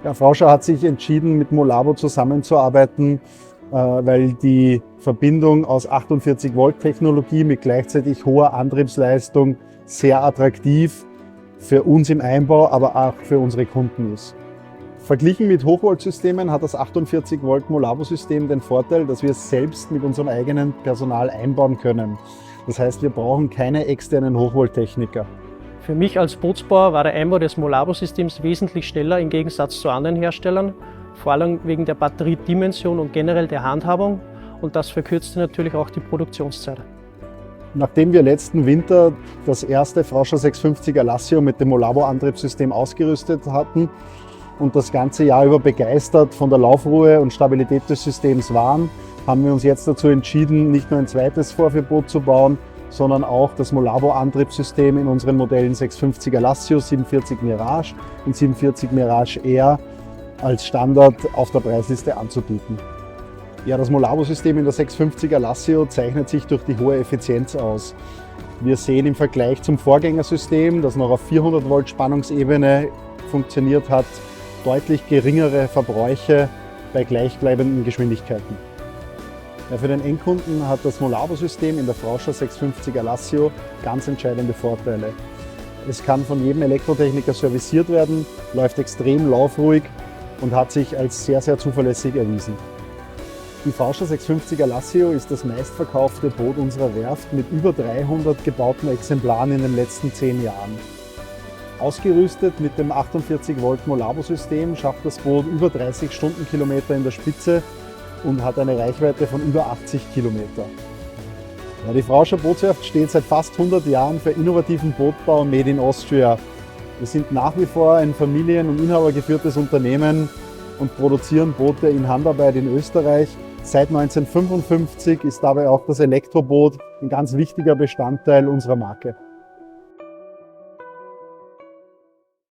Ja, Frauscher hat sich entschieden, mit Molabo zusammenzuarbeiten, weil die Verbindung aus 48 Volt Technologie mit gleichzeitig hoher Antriebsleistung sehr attraktiv für uns im Einbau, aber auch für unsere Kunden ist. Verglichen mit Hochvoltsystemen hat das 48 Volt Molabo-System den Vorteil, dass wir es selbst mit unserem eigenen Personal einbauen können. Das heißt, wir brauchen keine externen Hochvolttechniker. Für mich als Bootsbauer war der Einbau des Molabo-Systems wesentlich schneller im Gegensatz zu anderen Herstellern, vor allem wegen der Batteriedimension und generell der Handhabung, und das verkürzte natürlich auch die Produktionszeit. Nachdem wir letzten Winter das erste Frauscher 650 Alassio mit dem Molabo-Antriebssystem ausgerüstet hatten und das ganze Jahr über begeistert von der Laufruhe und Stabilität des Systems waren, haben wir uns jetzt dazu entschieden, nicht nur ein zweites Vorführboot zu bauen, sondern auch das Molabo-Antriebssystem in unseren Modellen 650 Alassio, 47 Mirage und 47 Mirage Air als Standard auf der Preisliste anzubieten. Ja, das Molabo-System in der 650 Alassio zeichnet sich durch die hohe Effizienz aus. Wir sehen im Vergleich zum Vorgängersystem, das noch auf 400 Volt Spannungsebene funktioniert hat, deutlich geringere Verbräuche bei gleichbleibenden Geschwindigkeiten. Ja, für den Endkunden hat das Molabo-System in der Frauscher 650 Alassio ganz entscheidende Vorteile. Es kann von jedem Elektrotechniker serviciert werden, läuft extrem laufruhig und hat sich als sehr, sehr zuverlässig erwiesen. Die Frauscher 650 Alassio ist das meistverkaufte Boot unserer Werft mit über 300 gebauten Exemplaren in den letzten 10 Jahren. Ausgerüstet mit dem 48 Volt Molabo-System schafft das Boot über 30 Stundenkilometer in der Spitze und hat eine Reichweite von über 80 Kilometer. Ja, die Frauscher Bootswerft steht seit fast 100 Jahren für innovativen Bootbau Made in Austria. Wir sind nach wie vor ein familien- und inhabergeführtes Unternehmen und produzieren Boote in Handarbeit in Österreich. Seit 1955 ist dabei auch das Elektroboot ein ganz wichtiger Bestandteil unserer Marke.